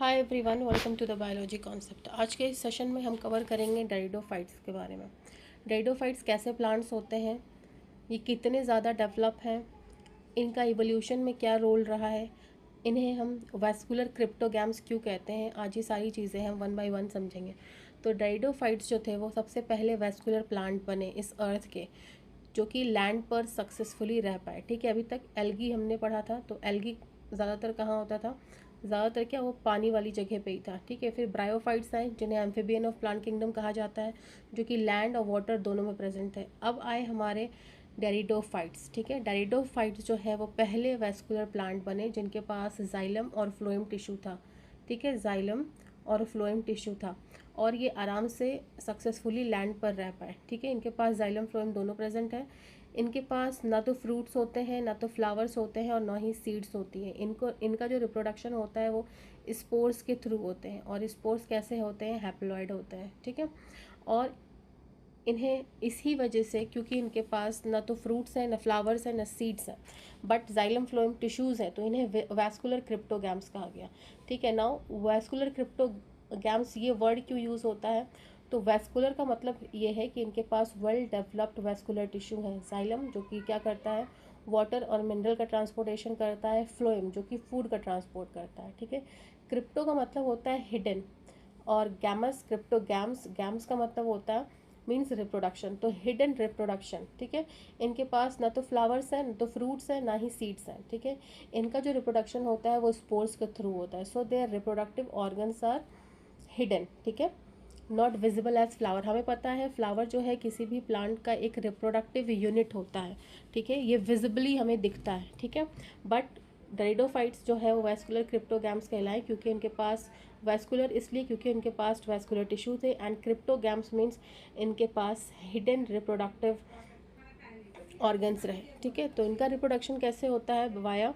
Hi everyone, welcome to the biology concept. आज के इस सेशन में हम कवर करेंगे डायरिडोफाइट्स के बारे में। डायरिडोफाइट्स कैसे प्लांट्स होते हैं, ये कितने ज़्यादा डेवलप हैं, इनका इवोल्यूशन में क्या रोल रहा है, इन्हें हम वैस्कुलर क्रिप्टोगैम्स क्यों कहते हैं, आज ये सारी चीज़ें हम वन बाय वन समझेंगे। तो डायरिडोफाइट्स जो थे वो सबसे पहले वैस्कुलर प्लांट बने इस अर्थ के, जो कि लैंड पर सक्सेसफुली रह पाए। ठीक है, अभी तक एल्गी हमने पढ़ा था, तो एल्गी ज़्यादातर कहाँ होता था, ज़्यादातर क्या वो पानी वाली जगह पे ही था। ठीक है, फिर ब्रायोफाइट्स आए जिन्हें एम्फीबियन ऑफ प्लांट किंगडम कहा जाता है, जो कि लैंड और वाटर दोनों में प्रेजेंट है। अब आए हमारे डायरिडोफाइट्स। ठीक है, डायरिडोफाइट्स जो है वो पहले वैस्कुलर प्लांट बने जिनके पास जाइलम और फ्लोएम टिश्यू था। ठीक है, जाइलम और फ्लोएम टिश्यू था और ये आराम से सक्सेसफुली लैंड पर रह पाए। ठीक है, इनके पास जाइलम फ्लोएम दोनों प्रेजेंट है। इनके पास ना तो फ्रूट्स होते हैं, ना तो फ्लावर्स होते हैं और ना ही सीड्स होती हैं। इनका जो रिप्रोडक्शन होता है वो स्पोर्स के थ्रू होते हैं, और स्पोर्स कैसे होते हैं, हैप्लॉइड होते हैं। ठीक है, और इन्हें इसी वजह से, क्योंकि इनके पास ना तो फ्रूट्स हैं, ना फ्लावर्स हैं, ना सीड्स हैं, बट जाइलम फ्लोएम टिश्यूज़ हैं, तो इन्हें वैस्कुलर क्रिप्टोगैम्स कहा गया। ठीक है, नाउ वैस्कुलर क्रिप्टोगैम्स ये वर्ड क्यों यूज़ होता है, तो वैस्कुलर का मतलब ये है कि इनके पास वेल डेवलप्ड वैस्कुलर टिश्यू है। जाइलम जो कि क्या करता है, वाटर और मिनरल का ट्रांसपोर्टेशन करता है। फ्लोएम जो कि फूड का ट्रांसपोर्ट करता है। ठीक है, क्रिप्टो का मतलब होता है हिडन, और गैमस क्रिप्टोगैम्स, गैम्स का मतलब होता है मीन्स रिप्रोडक्शन, तो हिडन रिप्रोडक्शन। ठीक है, इनके पास ना तो फ्लावर्स हैं, ना तो फ्रूट्स हैं, ना ही सीड्स हैं। ठीक है, इनका जो रिप्रोडक्शन होता है वो स्पोर्स के थ्रू होता है। So there reproductive organs are hidden. ठीक है, नॉट विजिबल एज फ्लावर। हमें पता है फ्लावर जो है किसी भी प्लांट का एक रिप्रोडक्टिव यूनिट होता है। ठीक है, ये विजिबली हमें दिखता है। ठीक है, बट डायरिडोफाइट्स जो है वो वैस्कुलर क्रिप्टोगैम्स कहलाए, क्योंकि इनके पास वैस्कुलर इसलिए क्योंकि इनके पास वैस्कुलर टिश्यू थे, एंड क्रिप्टोगैम्स मीन्स इनके पास हिडन रिप्रोडक्टिव ऑर्गन्स रहे। ठीक है, तो इनका रिप्रोडक्शन कैसे होता है, वाया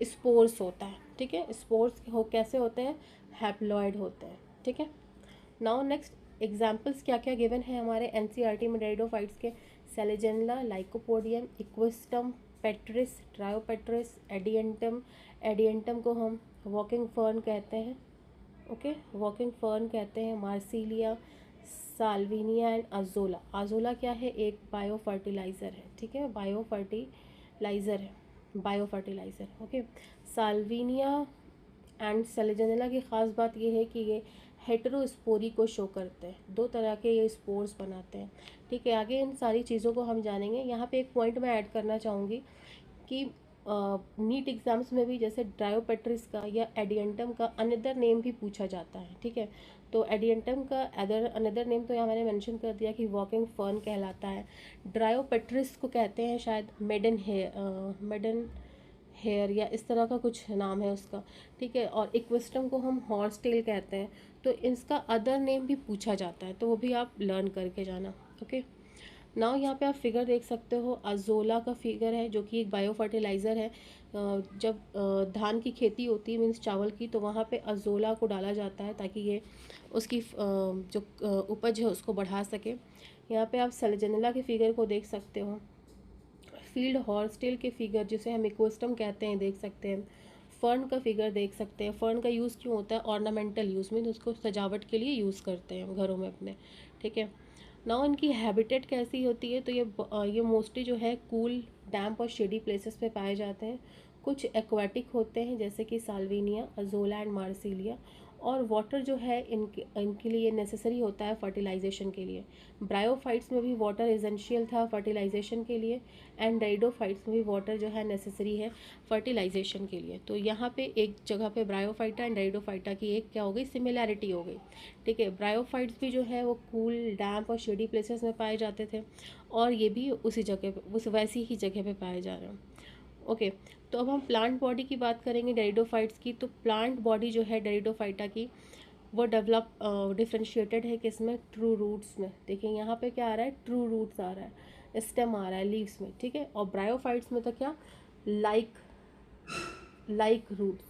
स्पोर्स होता है। ठीक है, स्पोर्स हो कैसे होते हैं, हैप्लॉइड होते हैं। ठीक है, नाउ नेक्स्ट एग्जाम्पल्स क्या क्या गिवन है हमारे एनसीईआरटी में डायरिडोफाइट्स के। सेलेजेनला, लाइकोपोडियम, इक्विस्टम, पेट्रिस, ट्रायोपेट्रिस, एडियंटम। एडियंटम को हम वॉकिंग फर्न कहते हैं। ओके, वॉकिंग फर्न कहते हैं। Marsilea, Salvinia and Azolla. Azolla क्या है, एक बायो फर्टिलाइज़र है। ठीक है, बायो फर्टिलाइज़र है, bio fertiliser. Okay, Salvinia and Selaginella की ख़ास बात ये है कि ये हेटेरोस्पोरी को शो करते हैं, दो तरह के ये स्पोर्स बनाते हैं। ठीक है, आगे इन सारी चीज़ों को हम जानेंगे। यहाँ पे एक पॉइंट मैं ऐड करना चाहूँगी कि नीट एग्ज़ाम्स में भी जैसे ड्रायोपेट्रिस का या एडियंटम का अनदर नेम भी पूछा जाता है। ठीक है, तो एडियंटम का अनदर नेम तो यहाँ मैंने मेंशन कर दिया कि वॉकिंग फर्न कहलाता है। ड्रायोपेट्रिस को कहते हैं शायद मेडन हेयर या इस तरह का कुछ नाम है उसका। ठीक है, और इक्विस्टम को हम हॉर्स टेल कहते हैं। तो इसका अदर नेम भी पूछा जाता है, तो वो भी आप लर्न करके जाना। ओके, नाउ यहाँ पे आप फिगर देख सकते हो, अजोला का फिगर है जो कि एक बायो फर्टिलाइज़र है। जब धान की खेती होती है मीन्स चावल की, तो वहाँ पे अजोला को डाला जाता है ताकि ये उसकी जो उपज है उसको बढ़ा सके। यहाँ पे आप सेलेजेनेला के फिगर को देख सकते हो। फील्ड हॉर्सटेल के फिगर जिसे हम इकोस्टम कहते हैं देख सकते हैं। फर्न का फिगर देख सकते हैं। फर्न का यूज़ क्यों होता है, ऑर्नामेंटल यूज़ में, उसको सजावट के लिए यूज़ करते हैं हम घरों में अपने। ठीक है, नाउ इनकी हैबिटेट कैसी होती है, तो ये मोस्टली जो है कूल, डैम्प और शेडी प्लेसेस पे पाए जाते हैं। कुछ एक्वाटिक होते हैं जैसे कि साल्विनिया, अजोला एंड मार्सिलिया, और वाटर जो है इनके लिए नेसेसरी होता है फर्टिलाइजेशन के लिए। ब्रायोफाइट्स में भी वाटर एसेंशियल था फर्टिलाइजेशन के लिए, एंड डायरिडोफाइट्स में भी वाटर जो है नेसेसरी है फर्टिलाइजेशन के लिए। तो यहाँ पे एक जगह पे ब्रायोफाइटा एंड डायरिडोफाइटा की एक क्या हो गई, सिमिलैरिटी हो गई। ठीक है, ब्रायोफाइट्स भी जो है वो कूल, डैम्प और शेडी प्लेसेस में पाए जाते थे, और ये भी उसी जगह पे, उस वैसी ही जगह पे पाए जा रहे हैं। ओके, तो अब हम प्लांट बॉडी की बात करेंगे डायरिडोफाइट्स की। तो प्लांट बॉडी जो है डायरिडोफाइटा की वो डिफ्रेंशिएटेड है किसमें, ट्रू रूट्स में। देखिए यहाँ पे क्या आ रहा है, ट्रू रूट्स आ रहा है, स्टेम आ रहा है लीव्स में। ठीक है, और ब्रायोफाइट्स में तो क्या, लाइक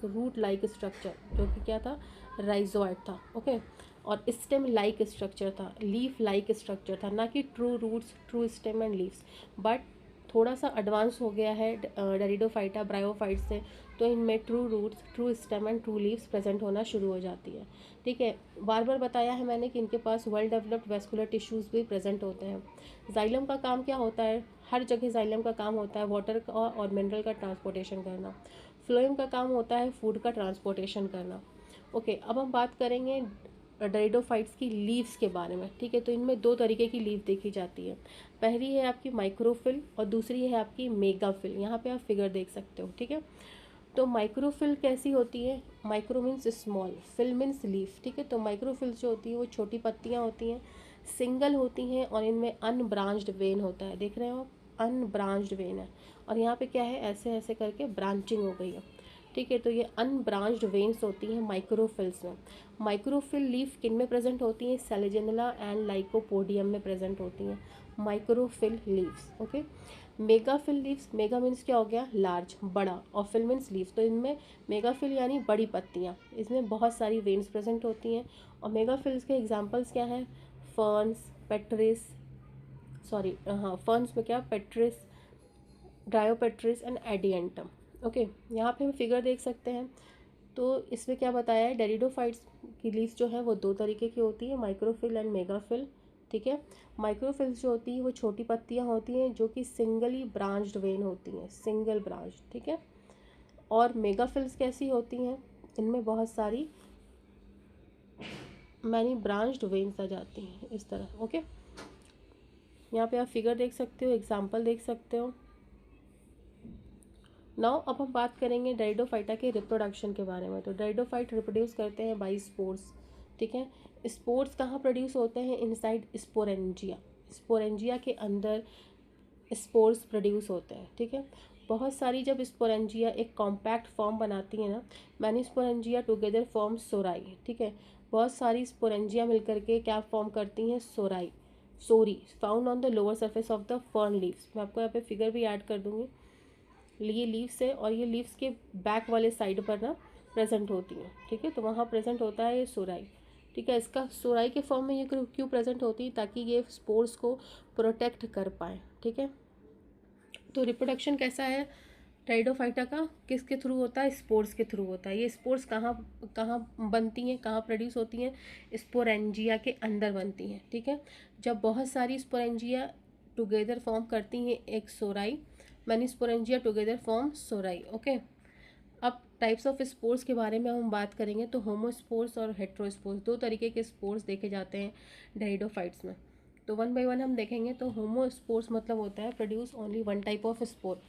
रूट लाइक स्ट्रक्चर, जो कि क्या था, राइजोइड था। ओके, और स्टेम लाइक स्ट्रक्चर था, लीफ लाइक स्ट्रक्चर था, ना कि true roots, true stem and leaves. But थोड़ा सा एडवांस हो गया है डायरिडोफाइटा ब्रायोफाइट से, तो इनमें true roots, true stem and true leaves present होना शुरू हो जाती है। ठीक है, बार बार बताया है मैंने कि इनके पास वेल डेवलप्ड वेस्कुलर टिश्यूज़ भी प्रेजेंट होते हैं। जाइलम का काम क्या होता है? हर जगह जाइलम का काम होता है वाटर का और मिनरल का ट्रांसपोर्टेशन करना। फ्लोएम का काम होता है फूड का ट्रांसपोर्टेशन करना। ओके, अब हम बात करेंगे टेरिडोफाइट्स की लीव्स के बारे में। ठीक है, तो इनमें दो तरीके की लीव देखी जाती है। पहली है आपकी माइक्रोफिल और दूसरी है आपकी मेगाफिल। यहाँ पे आप फिगर देख सकते हो। ठीक है, तो माइक्रोफिल कैसी होती है? Micro means small, phyll means leaf. ठीक है, तो माइक्रोफिल जो होती है वो छोटी पत्तियाँ होती हैं, सिंगल होती हैं और इनमें अनब्रांच्ड वेन होता है। देख रहे हो आप, अनब्रांच्ड वेन है और यहाँ पे क्या है, ऐसे ऐसे करके ब्रांचिंग हो गई है। ठीक है, तो ये अनब्रांच्ड वेन्स होती हैं माइक्रोफिल्स में। माइक्रोफिल लीफ किन में प्रेजेंट होती हैं? सेलेजेनुला एंड लाइकोपोडियम में प्रेजेंट होती हैं microphyll leaves. Okay, megaphyll leaves, mega means क्या हो गया? लार्ज, बड़ा, और फिल मीन्स लीव्स, तो इनमें मेगाफिल यानी बड़ी पत्तियाँ, इसमें बहुत सारी वेन्स प्रेजेंट होती हैं। और मेगाफिल्स के एग्जांपल्स क्या हैं? फर्न्स, पेट्रिस, सॉरी हाँ फर्न्स में क्या? Pteris, Dryopteris and Adiantum. Okay, यहाँ पे हम फिगर देख सकते हैं। तो इसमें क्या बताया है? डेरिडोफाइट्स की लीव्स जो है वो दो तरीके की होती है, माइक्रोफिल एंड मेगाफिल। ठीक है, माइक्रोफिल्स जो होती है वो छोटी पत्तियाँ होती हैं जो कि सिंगली ब्रांच्ड वेन होती हैं, सिंगल ब्रांच। ठीक है, और मेगाफिल्स कैसी होती हैं? इनमें बहुत सारी मैनी ब्रांच्ड वेन्स आ जाती हैं इस तरह। ओके, यहाँ पे आप फिगर देख सकते हो, एग्जाम्पल देख सकते हो। नाउ अब हम बात करेंगे डायडोफाइटा के रिप्रोडक्शन के बारे में। तो डायडोफाइट रिप्रोड्यूस करते हैं बाई स्पोर्स। ठीक है, स्पोर्स कहाँ प्रोड्यूस होते हैं? इनसाइड स्पोरेंजिया, स्पोरेंजिया के अंदर स्पोर्स प्रोड्यूस होते हैं। ठीक है, बहुत सारी जब स्पोरेंजिया एक कॉम्पैक्ट फॉर्म बनाती है ना, मैनी स्पोरेंजिया टुगेदर फॉर्म सोराई। ठीक है, बहुत सारी स्पोरेंजिया मिलकर के क्या फॉर्म करती हैं? Sori, sori, found on the lower surface of the fern leaves. मैं आपको यहाँ पे फिगर भी ऐड कर दूँगी। ये लीव्स है और ये लीव्स के बैक वाले साइड पर ना प्रेजेंट होती हैं। ठीक है, तो वहाँ प्रेजेंट होता है ये सोराई। ठीक है, इसका सोराई के फॉर्म में ये क्यों प्रेजेंट होती है? ताकि ये स्पोर्स को प्रोटेक्ट कर पाए। ठीक है, तो रिप्रोडक्शन कैसा है टेरिडोफाइटा का? किसके थ्रू होता है? स्पोर्स के थ्रू होता है। ये स्पोर्स कहाँ कहाँ बनती हैं, कहाँ प्रोड्यूस होती हैं? स्पोरेंजिया के अंदर बनती हैं। ठीक है, जब बहुत सारी स्पोरेंजिया टुगेदर फॉर्म करती हैं एक सोराई, many sporangia together form सोराई। Okay, अब टाइप्स ऑफ स्पोर्स के बारे में हम बात करेंगे। तो होमोस्पोर्स और हेट्रोस्पोर्स, दो तरीके के स्पोर्स देखे जाते हैं टेरिडोफाइट्स में। तो वन बाय वन हम देखेंगे। तो होमोस्पोर्स मतलब होता है produce only one type of spore.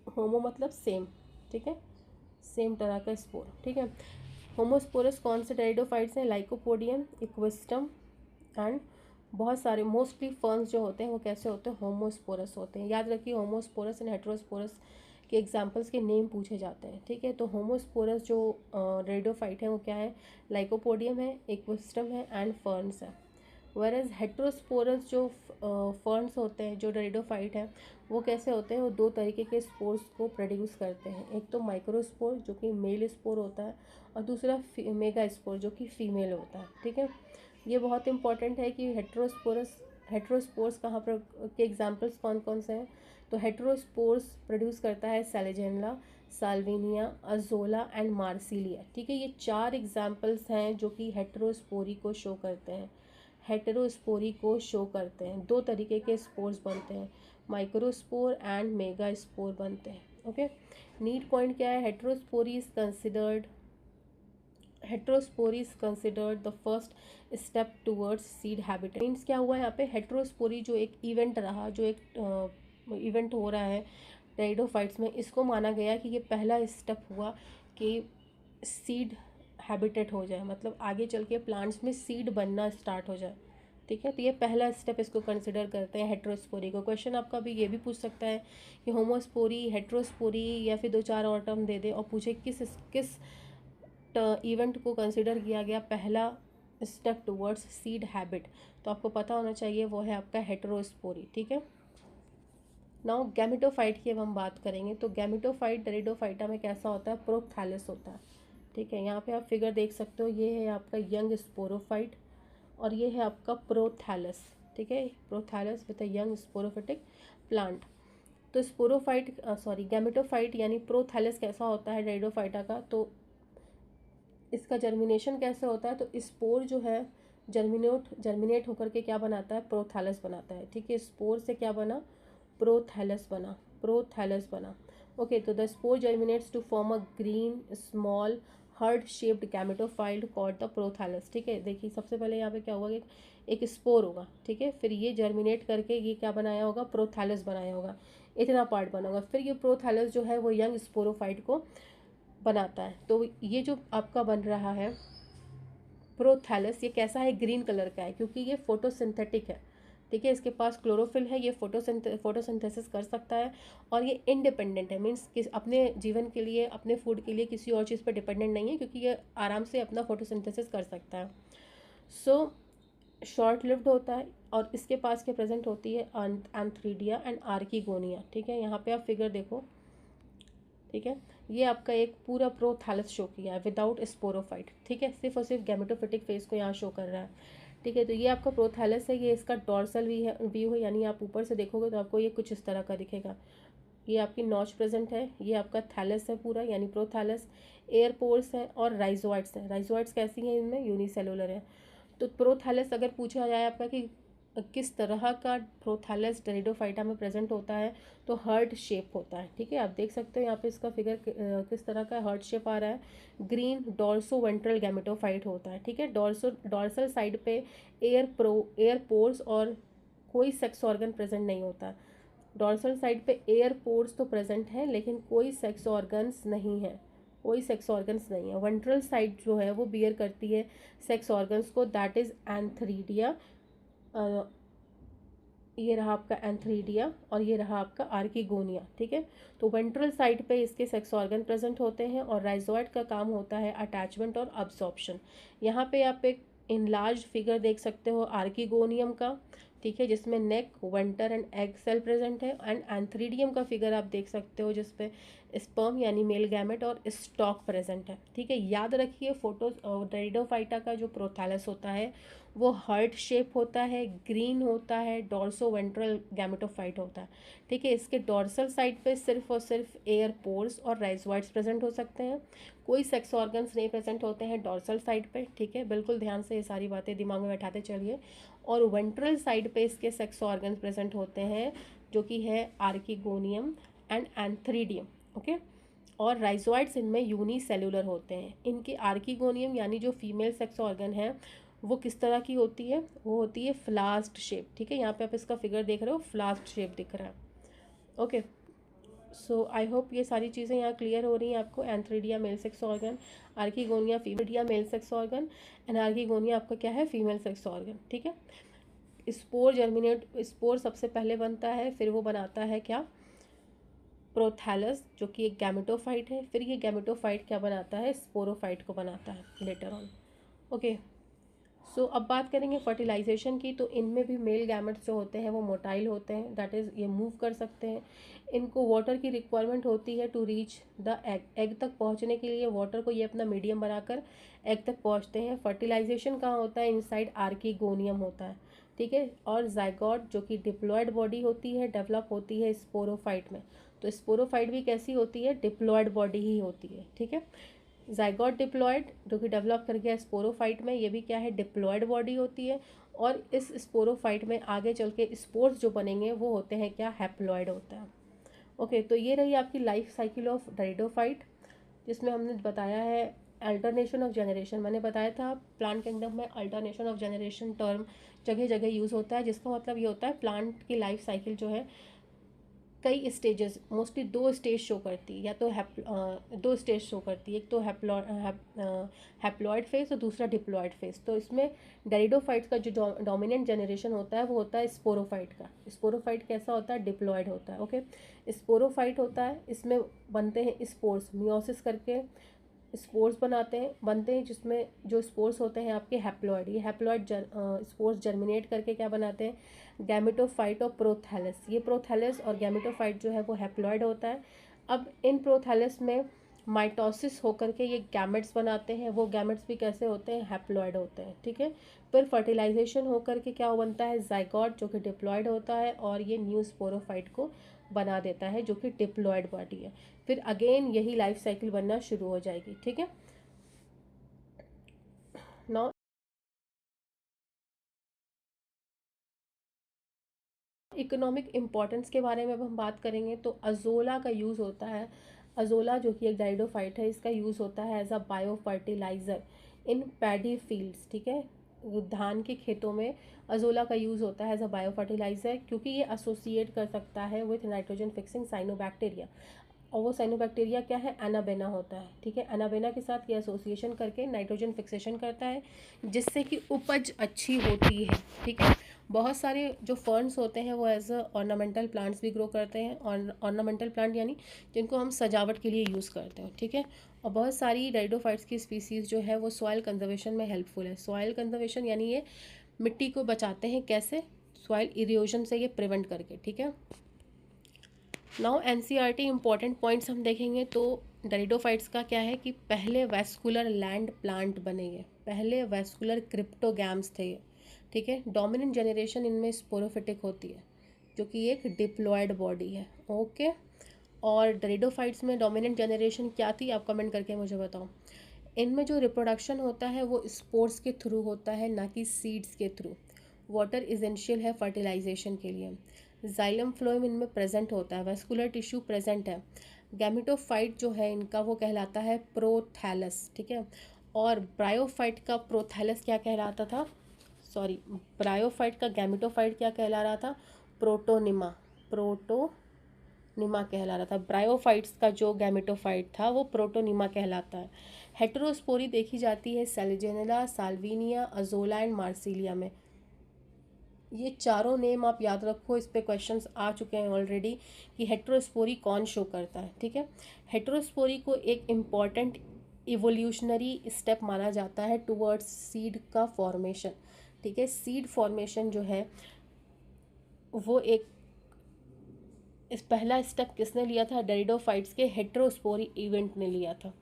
Homo मतलब सेम। ठीक है, सेम तरह का स्पोर। ठीक है, होमोस्पोरस कौन से टेरिडोफाइट्स हैं? लाइकोपोडियम, इक्विस्टम एंड बहुत सारे मोस्टली फर्न्स जो होते हैं वो कैसे होते हैं? होमोस्पोरस होते हैं। याद रखिए, होमोस्पोरस एंड हेट्रोस्पोरस के एग्जांपल्स के नेम पूछे जाते हैं। ठीक है, तो होमोस्पोरस जो टेरिडोफाइट है वो क्या है? लाइकोपोडियम है, इक्विस्टम है एंड फर्न्स है। वेरएज हेट्रोस्पोरस जो फर्न्स होते हैं, जो टेरिडोफाइट है, वो कैसे होते हैं? वो दो तरीके के स्पोर्स को प्रोड्यूस करते हैं। एक तो माइक्रोस्पोर जो कि मेल स्पोर होता है और दूसरा मेगा स्पोर जो कि फीमेल होता है। ठीक है, ये बहुत इंपॉर्टेंट है कि हेट्रोस्पोर्स कहाँ पर के एग्जांपल्स कौन कौन से हैं? तो हेट्रोस्पोर्स प्रोड्यूस करता है सेलेजेनुला, साल्विनिया, अजोला एंड मार्सिलिया। ठीक है, ये चार एग्जांपल्स हैं जो कि हेट्रोस्पोरी को शो करते हैं, हेटेरोस्पोरी को शो करते हैं। दो तरीके के स्पोर्स बनते हैं, माइक्रोस्पोर एंड मेगा स्पोर बनते हैं। ओके, नीड पॉइंट क्या है? Heterospory is considered the first step towards seed habitat. Means क्या हुआ यहाँ पे? हेटेरोस्पोरी जो एक इवेंट रहा, जो एक इवेंट हो रहा है टेरिडोफाइट्स में, इसको माना गया कि ये पहला स्टेप हुआ कि सीड हैबिटेट हो जाए, मतलब आगे चल के प्लांट्स में सीड बनना स्टार्ट हो जाए। ठीक है, तो ये पहला स्टेप इसको कंसिडर करते हैं हेट्रोस्पोरी को। क्वेश्चन आपका भी ये भी पूछ सकता है कि होमोस्पोरी, हेट्रोस्पोरी, या फिर दो चार और टर्म दे दे और पूछे किस किस इवेंट को कंसिडर किया गया पहला स्टेप टुवर्ड्स सीड हैबिट। तो आपको पता होना चाहिए वो है आपका हेट्रोस्पोरी। ठीक है, नाउ गैमेटोफाइट की अब हम बात करेंगे। तो गैमेटोफाइट टेरिडोफाइटा में कैसा होता है? प्रोथैलस होता है। ठीक है, यहाँ पे आप फिगर देख सकते हो, ये है आपका यंग स्पोरोफाइट और ये है आपका प्रोथैलस। ठीक है, prothallus with a young sporophytic plant. तो गैमेटोफाइट यानी प्रोथैलस कैसा होता है डायडोफाइटा का, तो इसका जर्मिनेशन कैसे होता है, तो स्पोर जो है जर्मिनेट होकर के क्या बनाता है, प्रोथैलस बनाता है। ठीक है, स्पोर से क्या बना, प्रोथैलस बना। ओके, तो the spore germinates to form a green small heart shaped gametophyte called the prothallus. ठीक है, देखिए सबसे पहले यहाँ पे क्या होगा कि एक स्पोर होगा। ठीक है, फिर ये जर्मिनेट करके ये क्या बनाया होगा, प्रोथैलस बनाया होगा, इतना पार्ट बना होगा। फिर ये प्रोथैलस जो है वो यंग स्पोरोफाइट को बनाता है। तो ये जो आपका बन रहा है प्रोथैलस, ये कैसा है, ग्रीन कलर का है, क्योंकि ये फोटोसिंथेटिक है। ठीक है, इसके पास क्लोरोफिल है, ये फोटोसिंथेसिस कर सकता है, और ये इंडिपेंडेंट है, मीन्स कि अपने जीवन के लिए, अपने फूड के लिए किसी और चीज़ पर डिपेंडेंट नहीं है, क्योंकि ये आराम से अपना फोटोसिंथेसिस कर सकता है। सो शॉर्ट लिव्ड होता है, और इसके पास क्या प्रेजेंट होती है, एंथ्रीडिया एंड आर्किगोनिया। ठीक है, यहाँ पे आप फिगर देखो। ठीक है, ये आपका एक पूरा प्रोथैलस शो किया है विदाउट स्पोरोफाइट। ठीक है, सिर्फ और सिर्फ गैमेटोफिटिक फेज को यहाँ शो कर रहा है। ठीक है, तो ये आपका प्रोथैलस है, ये इसका डॉर्सल व्यू है, यानी आप ऊपर से देखोगे तो आपको ये कुछ इस तरह का दिखेगा। ये आपकी नॉच प्रेजेंट है, ये आपका थैलस है पूरा, यानी प्रोथैलस। एयर पोर्स है और राइजोइड्स हैं। राइजोइड्स कैसी हैं, इनमें यूनिसेलुलर है। तो प्रोथैलस अगर पूछा जाए आपका कि किस तरह का प्रोथैलस टेरिडोफाइटा में प्रेजेंट होता है, तो हार्ट शेप होता है। ठीक है, आप देख सकते हो यहाँ पे इसका फिगर किस तरह का हार्ट शेप आ रहा है। ग्रीन डॉर्सो वेंट्रल गैमेटोफाइट होता है। ठीक है, डॉर्सल साइड पे एयर पोर्स और कोई सेक्स ऑर्गन प्रेजेंट नहीं होता। डॉर्सल साइड पे एयर पोर्स तो प्रेजेंट है, लेकिन कोई सेक्स ऑर्गन्स नहीं है, कोई सेक्स ऑर्गन्स नहीं है। वेंट्रल साइड जो है वो बियर करती है सेक्स ऑर्गन्स को, दैट इज एंथ्रीडिया। ये रहा आपका एंथ्रीडिया और ये रहा आपका आर्किगोनिया। ठीक है, तो वेंट्रल साइड पे इसके सेक्स ऑर्गन प्रेजेंट होते हैं, और राइजोइड का काम होता है अटैचमेंट और अब्सॉर्प्शन। यहाँ पे आप एक इनलार्ज फिगर देख सकते हो आर्किगोनियम का। ठीक है, जिसमें neck, venter and egg cell present है। एंड एंथ्रीडियम का फिगर आप देख सकते हो जिसपे स्पर्म यानी मेल गैमेट और स्टॉक प्रेजेंट है। ठीक है, याद रखिए टेरिडोफाइटा का जो प्रोथैलस होता है वो हार्ट शेप होता है, ग्रीन होता है, डॉर्सो वेंट्रल गैमेटोफाइट होता है। ठीक है, इसके डॉर्सल साइड पे सिर्फ और सिर्फ एयर पोर्स और राइजोइड्स प्रेजेंट हो सकते हैं, कोई सेक्स ऑर्गन्स नहीं प्रेजेंट होते हैं डॉर्सल साइड पे। ठीक है, बिल्कुल ध्यान से ये सारी बातें दिमाग में बैठाते चलिए। और वेंट्रल साइड पे इसके सेक्स ऑर्गन्स प्रेजेंट होते हैं, जो कि है आर्किगोनियम एंड एंथ्रीडियम। ओके, और राइजोइड्स इनमें यूनिसेल्युलर होते हैं। इनके आर्किगोनियम यानी जो फीमेल सेक्स ऑर्गन है वो किस तरह की होती है, वो होती है फ्लास्क शेप। ठीक है, यहाँ पे आप इसका फिगर देख रहे हो, फ्लास्क शेप दिख रहा है। ओके, सो आई होप ये सारी चीज़ें यहाँ क्लियर हो रही हैं आपको। Antheridia male sex organ, archegonia female male sex organ, and archegonia आपका क्या है, फीमेल सेक्स ऑर्गन। ठीक है, स्पोर सबसे पहले बनता है, फिर वो बनाता है क्या, प्रोथैलस, जो कि एक गैमेटोफाइट है। फिर ये गैमेटोफाइट क्या बनाता है, स्पोरोफाइट को बनाता है लेटर ऑन। ओके, सो अब बात करेंगे फर्टिलाइजेशन की। तो इनमें भी मेल गैमेट्स जो होते हैं वो मोटाइल होते हैं, दैट इज़ ये मूव कर सकते हैं। इनको वाटर की रिक्वायरमेंट होती है to reach the egg, egg तक पहुंचने के लिए वाटर को ये अपना मीडियम बनाकर एग तक पहुंचते हैं। फर्टिलाइजेशन कहाँ होता है, इनसाइड आर्किगोनियम होता है। ठीक है, और जाइगोट जो कि डिप्लॉयड बॉडी होती है, डेवलप होती है स्पोरोफाइट में। तो स्पोरोफाइट भी कैसी होती है, डिप्लॉयड बॉडी ही होती है। ठीक है, जाइगोट डिप्लॉयड जो कि डेवलप कर गया स्पोरोफाइट में, ये भी क्या है, डिप्लॉयड बॉडी होती है। और इस स्पोरोफाइट में आगे चल के स्पोर्स जो बनेंगे वो होते हैं क्या, हैप्लॉयड होता है। ओके, तो ये रही आपकी लाइफ साइकिल ऑफ टेरिडोफाइट, जिसमें हमने बताया है अल्टरनेशन ऑफ जनरेशन। मैंने बताया था प्लांट किंगडम में अल्टरनेशन ऑफ जनरेशन टर्म जगह जगह यूज़ होता है, जिसका मतलब ये होता है प्लांट की लाइफ साइकिल जो है कई स्टेजेस, मोस्टली दो स्टेज शो करती है, या तो दो स्टेज शो करती है, एक तो हैप्लॉयड फेज और दूसरा डिप्लॉयड फेज। तो इसमें डेरिडोफाइट्स का जो डोमिनेंट जनरेशन होता है वो होता है स्पोरोफाइट का। स्पोरोफाइट कैसा होता है, डिप्लॉयड होता है। ओके, स्पोरोफाइट होता है, इसमें बनते हैं स्पोर्स, मियोसिस करके स्पोर्स बनते हैं, जिसमें जो स्पोर्स होते हैं आपके हैप्लॉयड, ये हैप्लॉयड स्पोर्स जर्मिनेट करके क्या बनाते हैं, गैमेटोफाइट और प्रोथैलस। ये प्रोथैलस और गैमेटोफाइट जो है वो हैप्लॉयड होता है। अब इन प्रोथैलस में माइटोसिस होकर के ये गैमेट्स बनाते हैं, वो गैमेट्स भी कैसे होते हैं, हैप्लॉयड होते हैं। ठीक है, फिर फर्टिलाइजेशन होकर के क्या बनता है, जाइगोट जो कि डिप्लॉयड होता है, और ये न्यू स्पोरोफाइट को बना देता है जो कि डिप्लॉयड बॉडी है। फिर अगेन यही लाइफ साइकिल बनना शुरू हो जाएगी। ठीक है, नाउ इकोनॉमिक इम्पोर्टेंस के बारे में अब हम बात करेंगे तो अजोला का यूज़ होता है। अजोला जो कि एक डाइडोफाइट है, इसका यूज़ होता है as a bio fertilizer in paddy fields. ठीक है, धान के खेतों में अजोला का यूज़ होता है एज अ बायो फर्टिलाइज़र, क्योंकि ये एसोसिएट कर सकता है विथ नाइट्रोजन फिक्सिंग साइनोबैक्टीरिया। और वो साइनोबैक्टीरिया क्या है, एनाबेना होता है। ठीक है, एनाबेना के साथ ये एसोसिएशन करके नाइट्रोजन फिक्सेशन करता है, जिससे कि उपज अच्छी होती है। ठीक है, बहुत सारे जो फर्न्स होते हैं वो एज अ ऑर्नामेंटल प्लांट्स भी ग्रो करते हैं। और ऑर्नामेंटल प्लांट यानी जिनको हम सजावट के लिए यूज़ करते हैं। ठीक है, और बहुत सारी डाइडोफाइट्स की स्पीसीज़ जो है वो सॉइल कंजर्वेशन में हेल्पफुल है। सॉइल कंजर्वेशन यानी ये मिट्टी को बचाते हैं, कैसे, सॉइल इरोजन से ये प्रिवेंट करके। ठीक है, नाउ एनसीईआरटी इंपॉर्टेंट पॉइंट्स हम देखेंगे तो डाइडोफाइट्स का क्या है कि पहले वैस्कुलर लैंड प्लांट बने ये, पहले वैस्कुलर क्रिप्टोगैम्स थे ये। ठीक है, डोमिनेंट जनरेशन इनमें स्पोरोफिटिक होती है, जो कि एक डिप्लॉयड बॉडी है। ओके, और डाइडोफाइट्स में डोमिनेंट जनरेशन क्या थी, आप कमेंट करके मुझे बताओ। इनमें जो रिप्रोडक्शन होता है वो स्पोर्स के थ्रू होता है, ना कि सीड्स के थ्रू। वाटर इसेंशियल है फर्टिलाइजेशन के लिए। जाइलम फ्लोएम इनमें प्रेजेंट होता है, वैस्कुलर टिश्यू प्रेजेंट है। गैमेटोफाइट जो है इनका वो कहलाता है प्रोथैलस। ठीक है, और ब्रायोफाइट का प्रोथैलस क्या कहलाता था, सॉरी, ब्रायोफाइट का गैमेटोफाइट क्या कहला रहा था, प्रोटोनिमा, प्रोटोनिमा कहला रहा था। ब्रायोफाइट्स का जो गैमेटोफाइट था वो प्रोटोनिमा कहलाता है। हेटेरोस्पोरी देखी जाती है सेलेजेनेला, साल्विनिया, अजोला एंड मार्सिलिया में। ये चारों नेम आप याद रखो, इस पे क्वेश्चंस आ चुके हैं ऑलरेडी कि हेटेरोस्पोरी कौन शो करता है। ठीक है, हेटेरोस्पोरी को एक इम्पॉर्टेंट इवोल्यूशनरी स्टेप माना जाता है टुवर्ड्स सीड का फॉर्मेशन। ठीक है, सीड फॉर्मेशन जो है वो एक, इस पहला स्टेप किसने लिया था, डाइडोफाइट्स के हेटेरोस्पोरी इवेंट ने लिया था।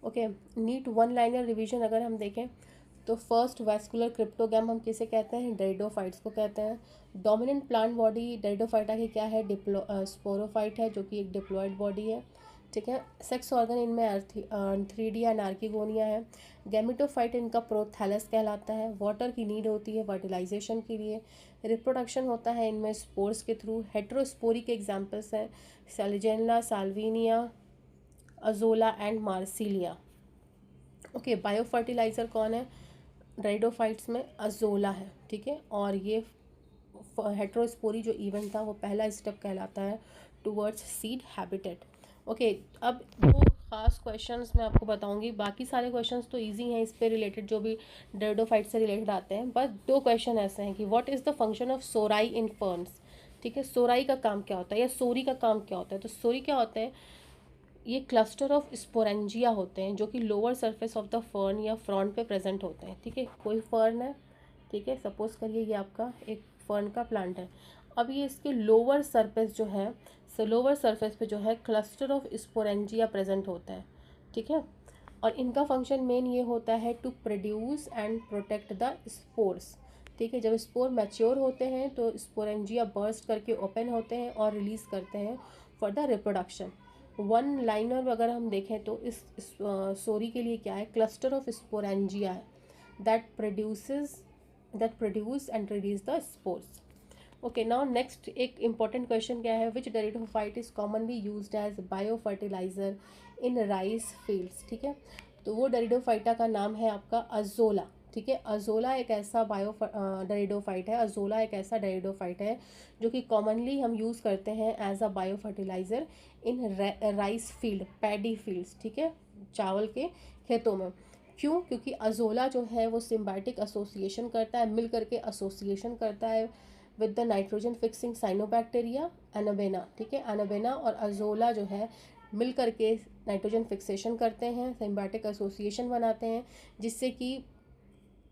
Okay, NEET one liner revision अगर हम देखें तो फर्स्ट वैस्कुलर क्रिप्टोगैम हम किसे कहते हैं, डाइडोफाइट्स को कहते हैं। डोमिनेंट प्लांट बॉडी डाइडोफाइटा की क्या है, स्पोरोफाइट है, जो कि एक डिप्लॉयड बॉडी है। ठीक है, सेक्स ऑर्गन इनमें एंथ्रीडिया एंड आर्किगोनिया है। गैमेटोफाइट इनका प्रोथैलस कहलाता है। वाटर की नीड होती है फर्टिलाइजेशन के लिए। रिप्रोडक्शन होता है इनमें स्पोर्स के थ्रू। हेटेरोस्पोरी के एग्जाम्पल्स हैं Selaginella, Salvinia, Azolla and Marsilea. Okay, bio fertiliser कौन है डाइडोफाइट्स में, अजोला है। ठीक है, और ये हेटेरोस्पोरी जो इवेंट था वो पहला स्टेप कहलाता है टुवर्ड्स सीड हैबिटेट। ओके, अब दो खास क्वेश्चंस मैं आपको बताऊंगी, बाकी सारे क्वेश्चंस तो इजी हैं इस पे रिलेटेड, जो भी डाइडोफाइट से रिलेटेड आते हैं। बस दो क्वेश्चन ऐसे हैं कि what is the function of सोराई in ferns. ठीक है, सोराई का काम क्या होता है या सोरी का काम क्या होता है, तो सोरी क्या होते हैं, ये क्लस्टर ऑफ स्पोरेंजिया होते हैं जो कि lower surface of the fern या फ्रंट पे प्रेजेंट होते हैं। ठीक है, कोई फर्न है, ठीक है, सपोज करिए ये आपका एक फर्न का प्लांट है। अब ये इसके लोअर सरफेस जो है, लोअर सरफेस पे जो है क्लस्टर ऑफ स्पोरेंजिया प्रेजेंट होता है। ठीक है, और इनका फंक्शन मेन ये होता है to produce and protect the spores. ठीक है, जब स्पोर मैच्योर होते हैं तो स्पोरेंजिया बर्स्ट करके ओपन होते हैं और रिलीज करते हैं for the reproduction. One liner अगर हम देखें तो इस सोरी के लिए क्या है, क्लस्टर ऑफ स्पोरेंजिया है that produce and release the spores. Okay, now next एक इंपॉर्टेंट क्वेश्चन क्या है, which pteridophyte is commonly used as bio fertiliser in rice fields. ठीक है, तो वो डाइडोफाइटा का नाम है आपका अजोला। ठीक है, अजोला एक ऐसा डाइडोफाइट है, अजोला एक ऐसा डाइडोफाइट है जो कि कॉमनली हम यूज़ करते हैं as a bio fertilizer in rice field, paddy fields. ठीक है, चावल के खेतों में। क्यों, क्योंकि अजोला जो है वो सिम्बायोटिक एसोसिएशन करता है, मिल करके एसोसिएशन करता है with the nitrogen fixing cyanobacteria anabaena. ठीक है, एनाबेना और अजोला जो है मिल करके नाइट्रोजन फिक्सेशन करते हैं, सिम्बायोटिक एसोसिएशन बनाते हैं, जिससे कि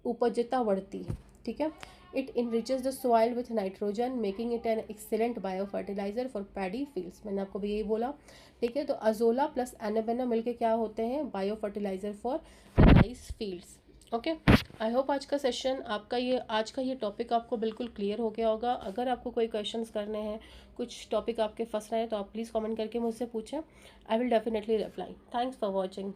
उपजता बढ़ती है। ठीक है, it enriches the soil with nitrogen making it an excellent bio fertiliser for paddy fields. मैंने आपको भी यही बोला। ठीक है, तो अजोला प्लस एनाबेना मिलके क्या होते हैं, bio fertiliser for rice fields. Okay, I hope आज का सेशन आपका आज का ये टॉपिक आपको बिल्कुल क्लियर हो गया होगा। अगर आपको कोई क्वेश्चंस करने हैं, कुछ टॉपिक आपके फंस रहे हैं, तो आप प्लीज़ कमेंट करके मुझसे पूछें। I will definitely reply. Thanks for watching.